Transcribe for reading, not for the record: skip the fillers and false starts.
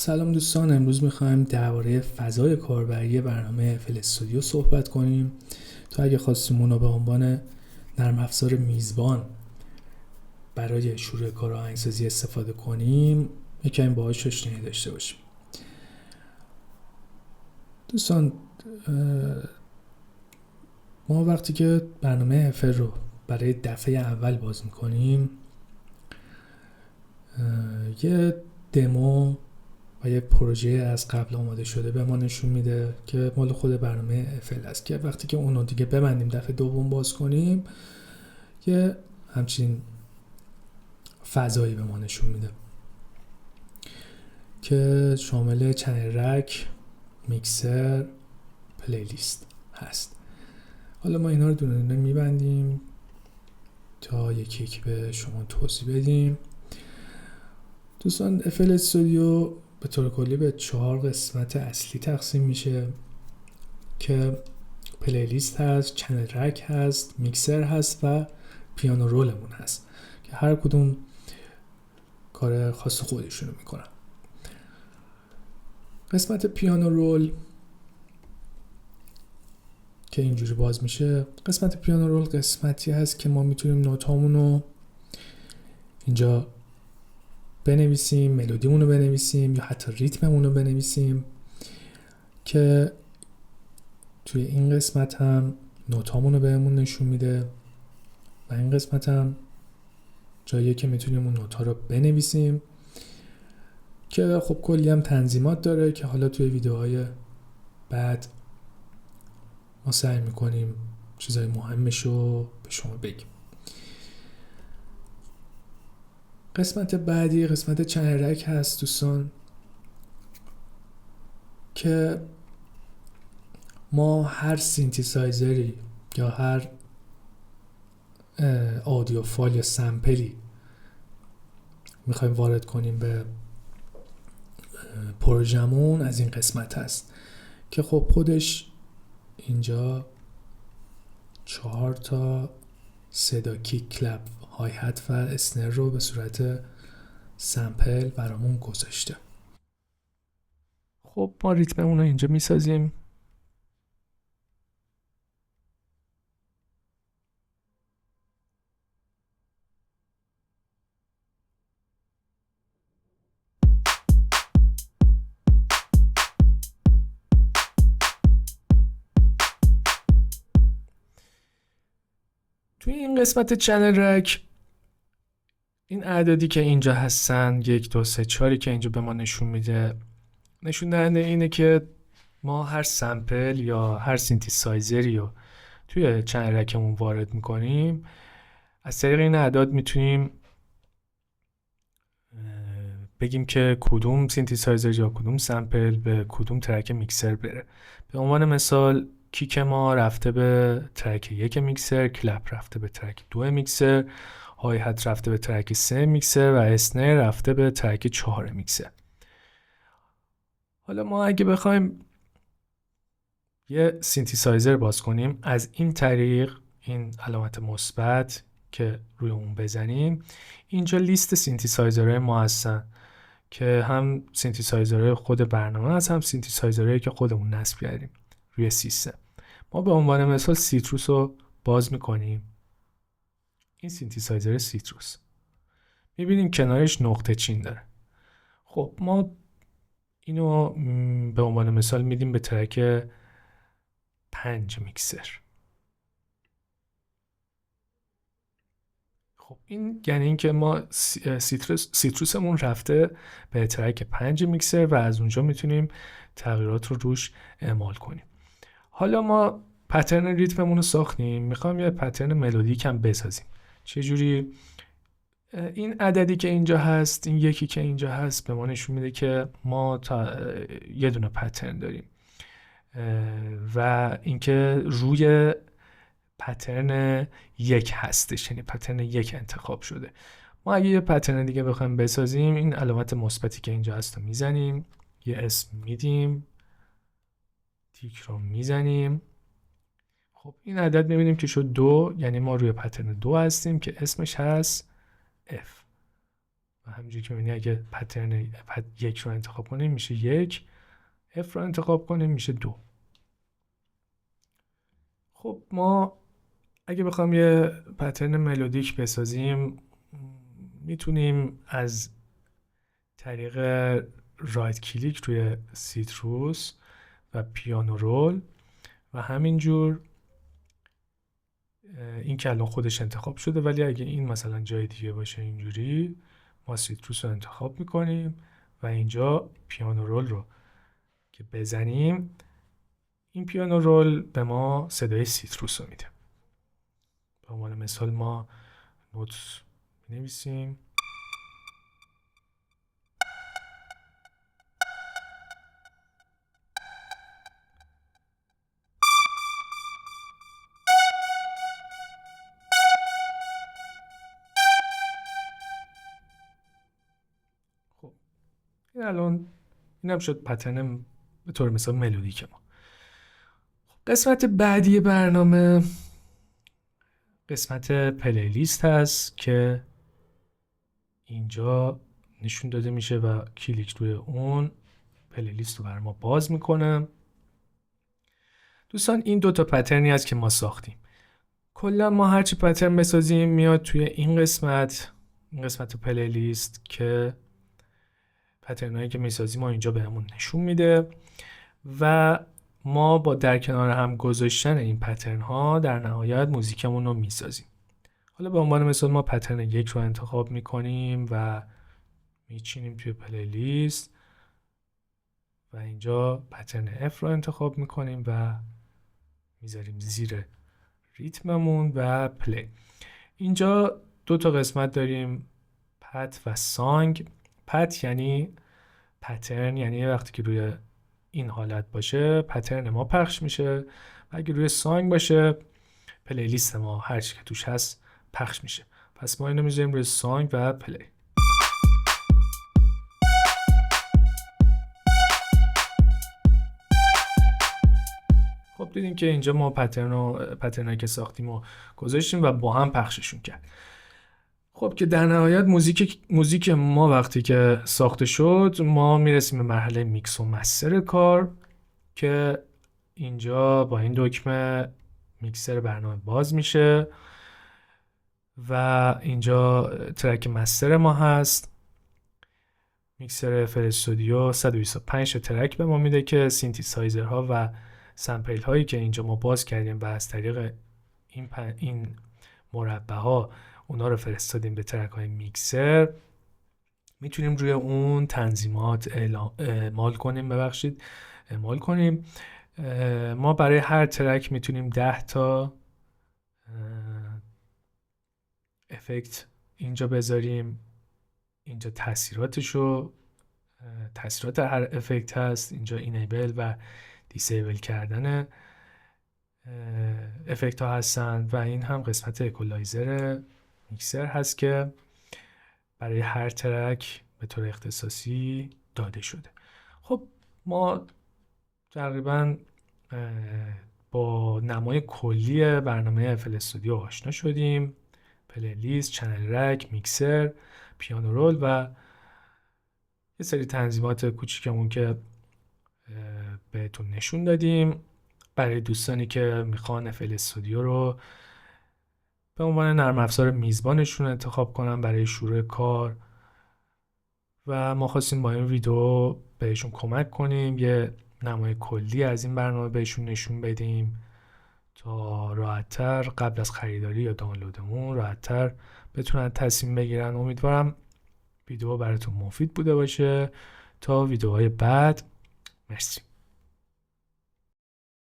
سلام دوستان، امروز میخوایم درباره فضای کاربری برنامه FL استودیو صحبت کنیم. تو اگه خواستیم اونو به عنوان نرم افزار میزبان برای شروع کار آهنگسازی استفاده کنیم، یکم باهاش آشنایی داشته باشیم. دوستان، ما وقتی که برنامه FL رو برای دفعه اول باز میکنیم، یه دمو و یه پروژه از قبل آماده شده به ما نشون میده که مال خود برنامه FL است، که وقتی که اونو دیگه ببندیم دفعه دوم باز کنیم یه همچین فضایی به ما نشون میده که شامل چنل رک، میکسر، پلیلیست هست. حالا ما اینا رو دونه دونه میبندیم تا یکی یکی به شما توضیح بدیم. دوستان، FL استودیو به طور کلی به 4 قسمت اصلی تقسیم میشه که پلیلیست هست، چنل رک هست، میکسر هست و پیانو رولمون هست که هر کدوم کار خاص خودشونو میکنن. قسمت پیانو رول که اینجوری باز میشه، قسمت پیانو رول قسمتی هست که ما میتونیم نوتامونو اینجا بنویسیم، ملودیمونو بنویسیم یا حتی ریتممونو بنویسیم، که توی این قسمت هم نوتامونو بهمون نشون میده و این قسمت هم جاییه که میتونیم اون نوتا رو بنویسیم، که خب کلی هم تنظیمات داره که حالا توی ویدیوهای بعد ما سعی میکنیم چیزای مهمش رو به شما بگیم. قسمت بعدی قسمت چنل رک هست دوستان، که ما هر سینتیسایزری یا هر آدیو فایل یا سمپلی میخوایم وارد کنیم به پروژمون از این قسمت هست، که خب خودش اینجا 4 تا صدا کیک، کلپ، های هت و اسنر رو به صورت سمپل برامون گذاشته. خب ما ریتممون رو اینجا میسازیم. توی این قسمت چنل رک این اعدادی که اینجا هستن 1 2 3 4 که اینجا به ما نشون میده، نشون دهنده اینه که ما هر سمپل یا هر سینتیسایزری رو توی چنل رکمون وارد میکنیم، از طریق این اعداد میتونیم بگیم که کدوم سینتیسایزر یا کدوم سمپل به کدوم ترک میکسر بره. به عنوان مثال کیک ما رفته به ترک 1 میکسر، کلپ رفته به ترک 2 میکسر، های هت رفته به ترک 3 میکسر و اسنر رفته به ترک 4 میکسر. حالا ما اگه بخوایم یه سینتیسایزر باز کنیم، از این طریق این علامت مثبت که روی اون بزنیم، اینجا لیست سینتیسایزرهای ما هستن که هم سینتیسایزرهای خود برنامه هست، هم سینتیسایزرهایی که خودمون نصب کردیم روی سیستم. ما به عنوان مثال سیتروس رو باز میکنیم. این سینتیسایزر سیتروس، میبینیم کنارش نقطه چین داره. خب ما اینو به عنوان مثال میدیم به ترک 5 میکسر. خب این یعنی این که ما سیتروسمون رفته به ترک 5 میکسر و از اونجا میتونیم تغییرات رو روش اعمال کنیم. حالا ما پترن ریتممون رو ساختیم، میخوام یه پترن ملودیک هم بسازیم. چجوری؟ این عددی که اینجا هست، این یکی که اینجا هست، به ما نشون میده که ما یه دونه پترن داریم و اینکه روی پترن 1 هستش، یعنی پترن 1 انتخاب شده. ما اگه یه پترن دیگه بخوایم بسازیم، این علامت مثبتی که اینجا هست رو میزنیم، یه اسم میدیم، تیک رو میزنیم. خب این عدد میبینیم که شد 2، یعنی ما روی پترن 2 هستیم که اسمش هست F و همینجوری که می‌بینی اگه پترن 1 رو انتخاب کنیم میشه 1، F رو انتخاب کنیم میشه 2. خب ما اگه بخوام یه پترن ملودیک بسازیم میتونیم از طریق رایت کلیک روی سیتروس و پیانو رول و همینجور این که الان خودش انتخاب شده، ولی اگه این مثلا جای دیگه باشه اینجوری ما سیتروس رو انتخاب میکنیم و اینجا پیانو رول رو که بزنیم این پیانو رول به ما صدای سیتروس رو میده. به عنوان مثال ما نوت نویسیم این الان اینم شد پترن به طور مثال ملودیک ما. قسمت بعدی برنامه قسمت پلیلیست هست که اینجا نشون داده میشه و کلیک روی اون پلیلیست رو برای ما باز میکنه. دوستان این 2 تا پترنی هست که ما ساختیم. کلا ما هرچی پترن بسازیم میاد توی این قسمت پلیلیست که پترنایی که میسازیم ما اینجا بهمون نشون میده و ما با در کنار هم گذاشتن این پترن ها در نهایت موزیکمون رو میسازیم. حالا به عنوان مثال ما پترن 1 رو انتخاب میکنیم و میچینیم توی پلیلیست و اینجا پترن F رو انتخاب میکنیم و میذاریم زیر ریتممون و پلی. اینجا 2 تا قسمت داریم، پت و سانگ. پت یعنی پترن، یعنی وقتی که روی این حالت باشه پترن ما پخش میشه و اگه روی سانگ باشه پلیلیست ما هر چی که توش هست پخش میشه. پس ما اینو میذاریم روی سانگ و پلی. خب دیدیم که اینجا ما پترنایی که ساختیم و گذاشتیم و با هم پخششون کرد. خب که در نهایت موزیک ما وقتی که ساخته شد ما میرسیم به مرحله میکس و مستر کار که اینجا با این دکمه میکسر برنامه باز میشه و اینجا ترک مستر ما هست. میکسر FL استودیو 125 ترک به ما میده که سینتیسایزرها و سمپل هایی که اینجا ما باز کردیم و از طریق این مربع ها اونا رو فرستادیم به ترک های میکسر میتونیم روی اون تنظیمات اعمال کنیم. ما برای هر ترک میتونیم 10 تا افکت اینجا بذاریم. اینجا تاثیرات هر افکت هست، اینجا اینیبل و دیسیبل کردن افکت ها هستن و این هم قسمت اکولایزر میکسر هست که برای هر ترک به طور اختصاصی داده شده. خب ما تقریبا با نمای کلی برنامه FL استودیو آشنا شدیم. پلیلیست، چنل رک، میکسر، پیانو رول و یه سری تنظیمات کوچیکمون که بهتون نشون دادیم. برای دوستانی که میخوان FL استودیو رو به عنوان نرم افزار میزبانشون انتخاب کنن برای شروع کار و ما خواستیم با این ویدیو بهشون کمک کنیم، یه نمای کلی از این برنامه بهشون نشون بدیم تا راحت‌تر قبل از خریداری یا دانلودمون راحت‌تر بتونن تصمیم بگیرن. امیدوارم ویدیو براتون مفید بوده باشه. تا ویدیوهای بعد، مرسی.